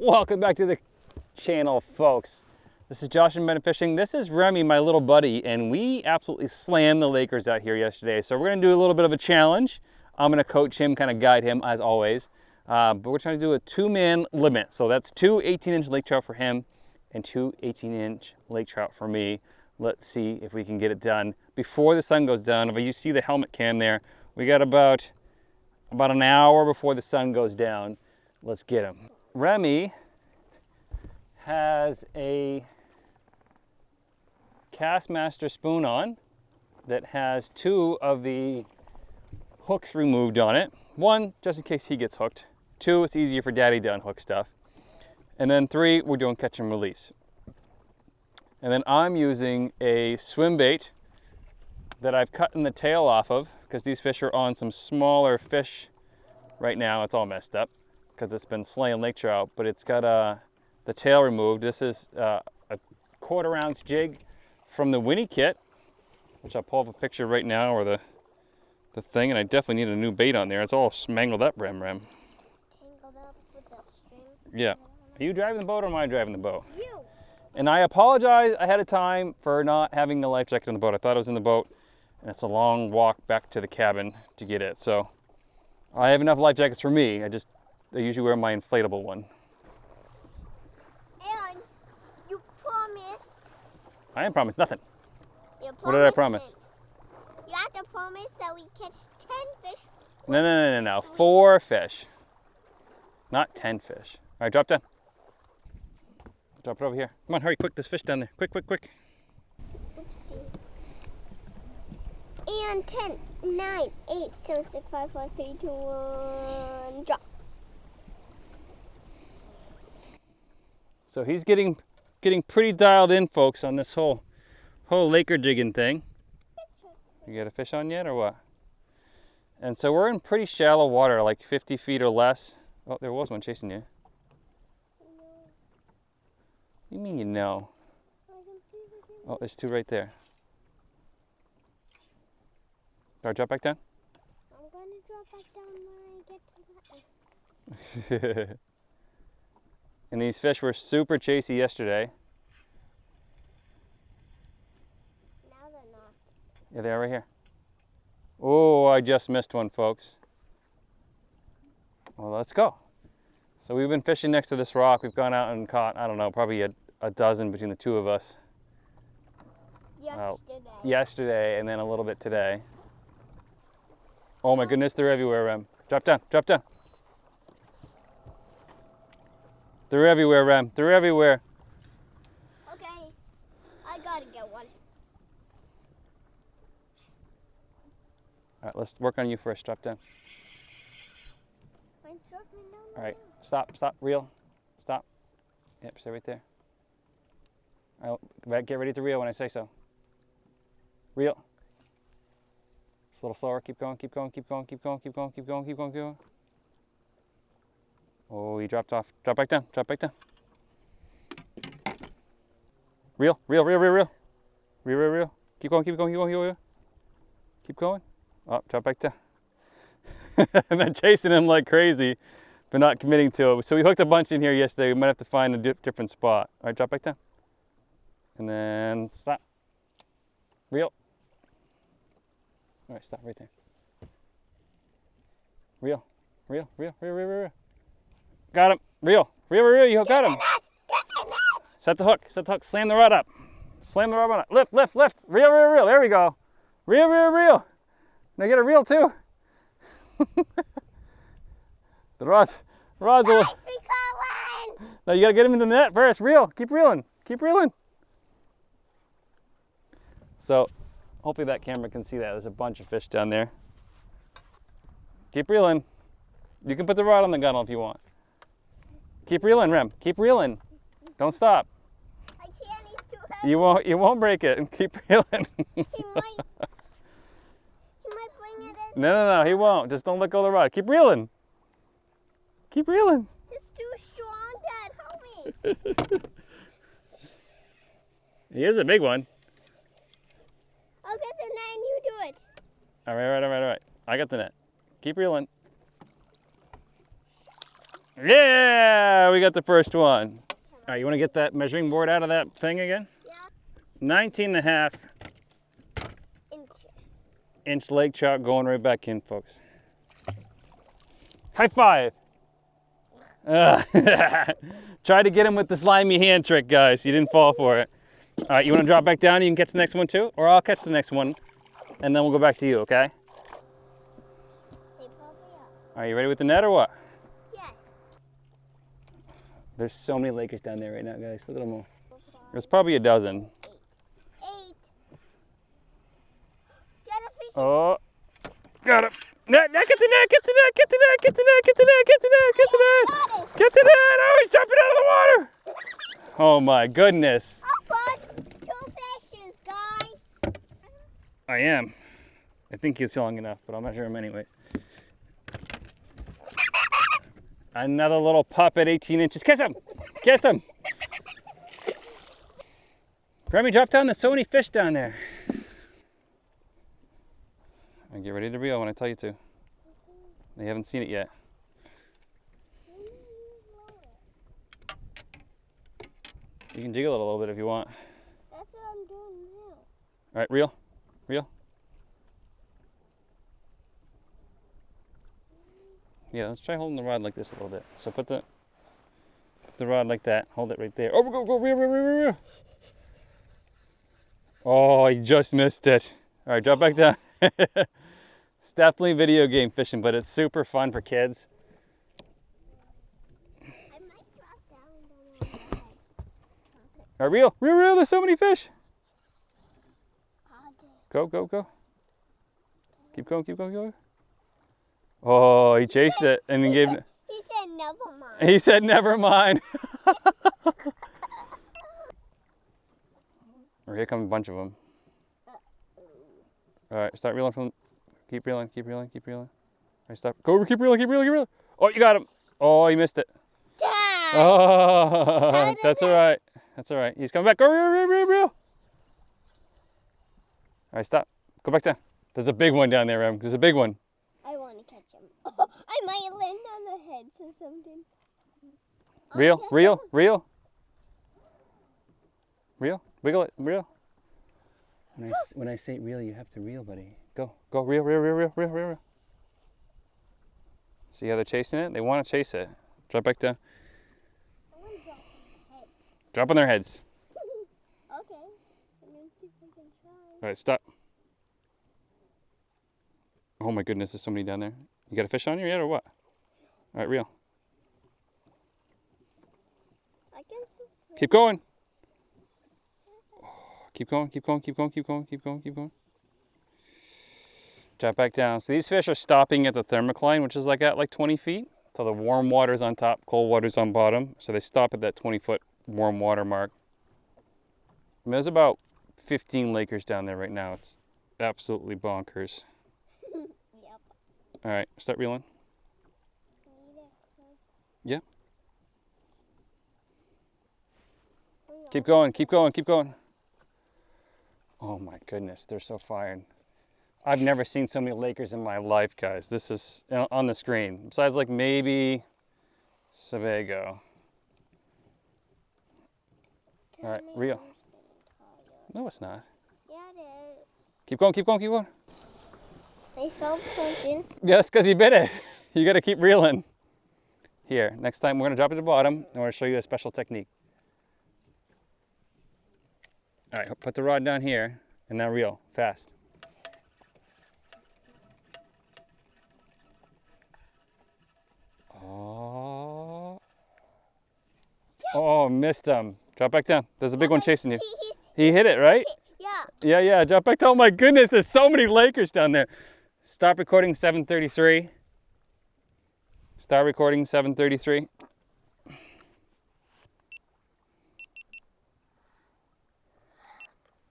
Welcome back to the channel, folks. This is Josh and Bendit Fishing. This is Remy, my little buddy, and we absolutely slammed the Lakers out here yesterday. So we're gonna do a little bit of a challenge. I'm gonna coach him, kind of guide him as always. But we're trying to do a 2-man limit. So that's 2 18-inch lake trout for him and 2 18-inch lake trout for me. Let's see if we can get it done before the sun goes down. If you see the helmet cam there, we got about an hour before the sun goes down. Let's get him. Remy has a Castmaster spoon on that has 2 of the hooks removed on it. 1, just in case he gets hooked. 2, it's easier for daddy to unhook stuff. And then 3, we're doing catch and release. And then I'm using a swim bait that I've cut the tail off of because these fish are on some smaller fish right now. It's all messed up because it's been slaying lake trout, but it's got the tail removed. This is a 1/4 ounce jig from the Winnie kit, which I'll pull up a picture right now, or the thing, and I definitely need a new bait on there. It's all smangled up, Rem. Tangled up with that string? Yeah. Are you driving the boat or am I driving the boat? You! And I apologize ahead of time for not having the life jacket in the boat. I thought it was in the boat, and it's a long walk back to the cabin to get it. So I have enough life jackets for me. I usually wear my inflatable one. And you promised. I ain't promised nothing. What did I promise? You have to promise that we catch 10 fish. No. 4 fish. Not 10 fish. All right, drop down. Drop it over here. Come on, hurry, quick. There's fish down there. Quick. Oopsie. And 10, 9, 8, 7, 6, 5, 4, 3, 2, 1, drop. So he's getting pretty dialed in, folks, on this whole Laker jigging thing. You got a fish on yet or what? And so we're in pretty shallow water, like 50 feet or less. Oh, there was one chasing you. What do you mean you know? Oh, there's 2 right there. All right, drop back down. I'm going to drop back down when I get to that. And these fish were super chasey yesterday. Now they're not. Yeah, they are right here. Oh, I just missed one, folks. Well, let's go. So we've been fishing next to this rock. We've gone out and caught, I don't know, probably a dozen between the 2 of us. Yesterday and then a little bit today. Oh my goodness, they're everywhere, Rem. Drop down. They're everywhere, Rem. They're everywhere. Okay, I gotta get one. All right, let's work on you first. Drop down. Mine's dropping down. All right, stop, reel, stop. Yep, stay right there. All right, get ready to reel when I say so. Reel. Just a little slower. Keep going. Oh, he dropped off. Drop back down. Reel. Keep going. Keep going. Oh, drop back down. And then chasing him like crazy, but not committing to it. So we hooked a bunch in here yesterday. We might have to find a different spot. All right, drop back down. And then stop. Reel. All right, stop right there. Reel. Got him. Reel. You got him. Set the hook. Slam the rod up. Lift. Reel. There we go. Reel. Now get a reel too. The rod's a little. Now you gotta get him in the net first. Reel. Keep reeling. So hopefully that camera can see that. There's a bunch of fish down there. Keep reeling. You can put the rod on the gunnel if you want. Keep reeling, Rem. Keep reeling. Don't stop. I can't, he's too heavy. You won't break it. Keep reeling. He might bring it in. No, he won't. Just don't let go of the rod. Keep reeling. It's too strong, Dad. Help me. He is a big one. I'll get the net and you do it. All right. I got the net. Keep reeling. Yeah, we got got the first one. All right, you want to get that measuring board out of that thing again? Yeah. 19.5 inch lake trout going right back in, folks. High five. Try to get him with the slimy hand trick, guys. You didn't fall for it. All right, you want to drop back down? You can catch the next one too, or I'll catch the next one, and then we'll go back to you, okay? Are you ready with the net or what? Yes. There's so many Lakers down there right now, guys. Look at them all. There's probably a dozen. 8. Get a fish. Oh, got him. Net, get the net, get the net, get the net, get the net, get the net, get the net, get the net. Get the net. Oh, he's jumping out of the water. Oh my goodness. I'll put 2 fishes, guys. I am. I think he's long enough, but I'll measure him anyways. Another little pup at 18 inches. Kiss him! Kiss him! Remy, drop down. There's so many fish down there. And get ready to reel when I tell you to. They haven't seen it yet. You can jiggle it a little bit if you want. That's what I'm doing now. All right, reel. Reel. Yeah, let's try holding the rod like this a little bit. So put the rod like that. Hold it right there. Oh, go, reel, reel, reel, reel. Oh, you just missed it. All right, drop back down. It's definitely video game fishing, but it's super fun for kids. I might drop down on my legs. All right, reel, reel, reel. There's so many fish. I'll do. Go. Keep going, keep going, keep going. Oh, he chased it and then gave. He said never mind. He said never mind. Or here come a bunch of them. All right, start reeling from. Keep reeling, keep reeling, keep reeling. All right, stop. Go, keep reeling, keep reeling, keep reeling. Oh, you got him. Oh, you missed it. Dad! Oh, that's all right. That's all right. He's coming back. Go, reel. All right, stop. Go back down. There's a big one down there, Rem. There's a big one. I want to catch him. I might land on the heads or something. Reel, reel, reel. Reel, wiggle it, reel. When I say reel, you have to reel, buddy. Go, reel. See how they're chasing it? They want to chase it. Drop back down. I want to drop on heads. Drop on their heads. Okay. I'm going to see if I can try. All right, stop. Oh my goodness, there's so many down there. You got a fish on you yet or what? All right, reel. I guess it's... Keep going. Keep going. Drop back down. So these fish are stopping at the thermocline, which is at 20 feet. So the warm water's on top, cold water's on bottom. So they stop at that 20-foot warm water mark. And there's about 15 Lakers down there right now. It's absolutely bonkers. Yep. All right, start reeling. Yeah. Keep going. Oh my goodness, they're so fired. I've never seen so many Lakers in my life, guys. This is on the screen. Besides maybe Sebago. All right, reel. No, it's not. Yeah, it is. Keep going. I felt something. Yeah, that's because you bit it. You got to keep reeling. Here, next time we're going to drop it at the bottom and we're going to show you a special technique. All right, put the rod down here and now reel fast. Oh. Yes. Oh, missed him. Drop back down. There's a big one chasing you. He hit it, right? Yeah. Yeah. Drop back down. Oh my goodness, there's so many Lakers down there. Stop recording 7:33. Start recording 7:33.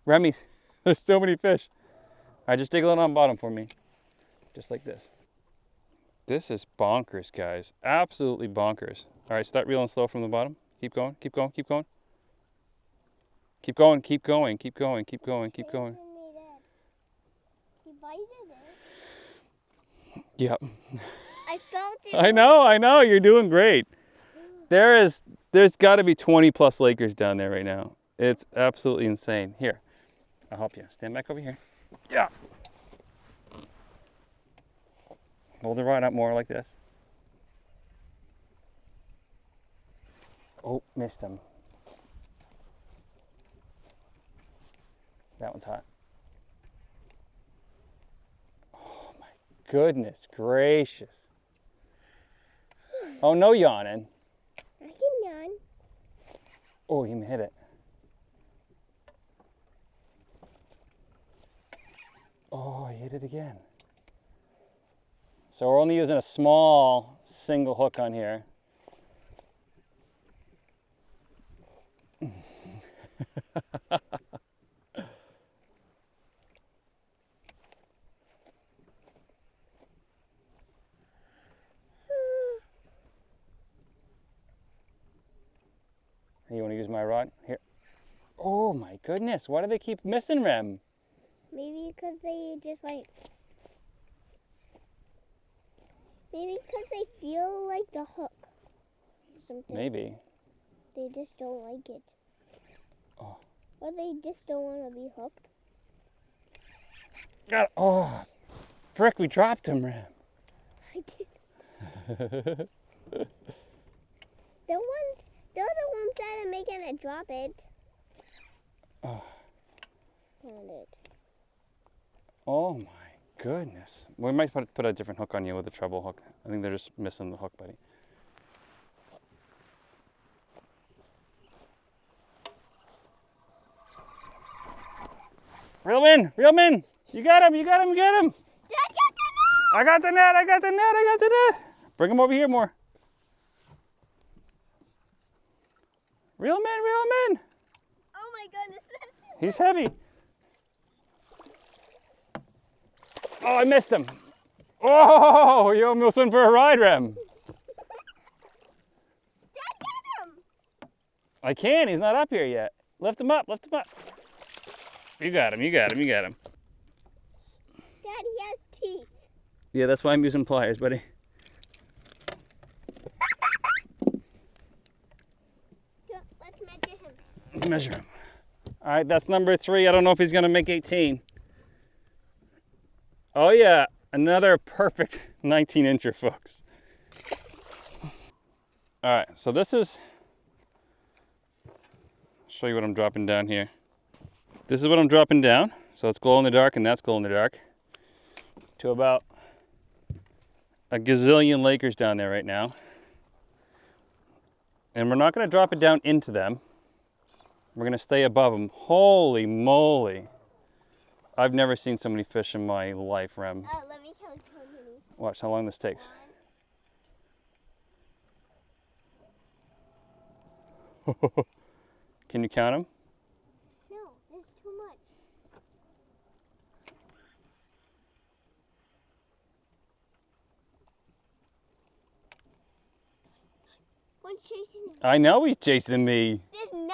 Remy, there's so many fish. All right, just jiggle it on bottom for me. Just like this. This is bonkers, guys. Absolutely bonkers. All right, start reeling slow from the bottom. Keep going. He bited it. Yep. I felt it. I know. You're doing great. There's got to be 20 plus Lakers down there right now. It's absolutely insane. Here, I'll help you. Stand back over here. Yeah. Hold the rod up more like this. Oh, missed him. That one's hot. Oh my goodness gracious. Oh, no yawning. I can yawn. Oh, you hit it. Oh, you hit it again. So we're only using a small single hook on here. You want to use my rod? Here. Oh my goodness, why do they keep missing Rem? Maybe because they just like... Maybe because they feel like the hook. Something. Maybe. They just don't like it. Oh. Or they just don't want to be hooked. Got it. Oh, frick, we dropped him, Rem. I did. They're the ones that are making it drop it. Oh. Found it. Oh my goodness. We might put a different hook on you with a treble hook. I think they're just missing the hook, buddy. Reel him in, reel him in. You got him, you got him, you got him. Dad, get the net! I got the net, I got the net, I got the net. Bring him over here more. Reel him in. Oh my goodness, that's He's heavy. Oh, I missed him. Oh, you almost went for a ride, Rem. Dad, get him! I can't, he's not up here yet. Lift him up, lift him up. You got him, you got him, you got him. Dad, he has teeth. Yeah, that's why I'm using pliers, buddy. Let's measure him. Let's measure him. All right, that's number 3. I don't know if he's gonna make 18. Oh yeah, another perfect 19-incher, folks. All right, so this is, I'll show you what I'm dropping down here. This is what I'm dropping down. So it's glow in the dark and that's glow in the dark. To about a gazillion Lakers down there right now. And we're not gonna drop it down into them. We're gonna stay above them. Holy moly. I've never seen so many fish in my life, Rem. Let me count how many. Watch how long this takes. 1. Can you count them? No, there's too much. One's chasing him. I know he's chasing me. There's 9.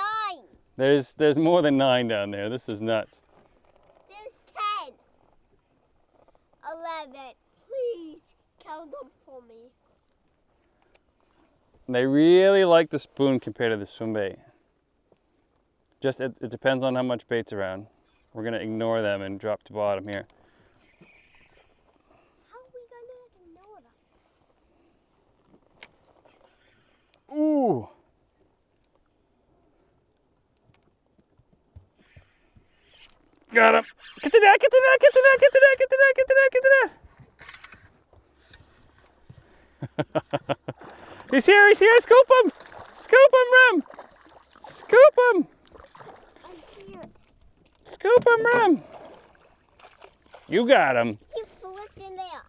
There's more than 9 down there. This is nuts. There's 10. 11. Please count them for me. They really like the spoon compared to the swim bait. Just it depends on how much bait's around. We're gonna ignore them and drop to bottom here. How are we gonna ignore them? Ooh. Got him. Get the net, get the net, get the net, get the net, get the net, get the net, get the net. He's here, scoop him! Scoop him, Rem! Scoop him! I can't. Scoop him, Rem! You got him. He flipped in there.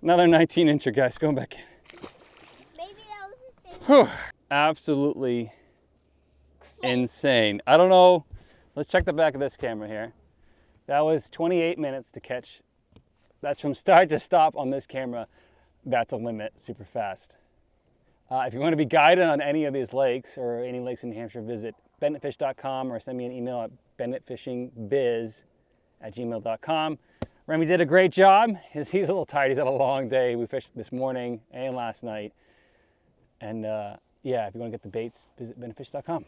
Another 19-incher, guys, going back in. Maybe that was the same. Whew. Absolutely insane. I don't know. Let's check the back of this camera here. That was 28 minutes to catch. That's from start to stop on this camera. That's a limit, super fast. If you want to be guided on any of these lakes or any lakes in New Hampshire, visit benditfish.com or send me an email at benditfishingbiz@gmail.com. Remy did a great job. He's a little tired. He's had a long day. We fished this morning and last night. And yeah, if you want to get the baits, visit benditfish.com.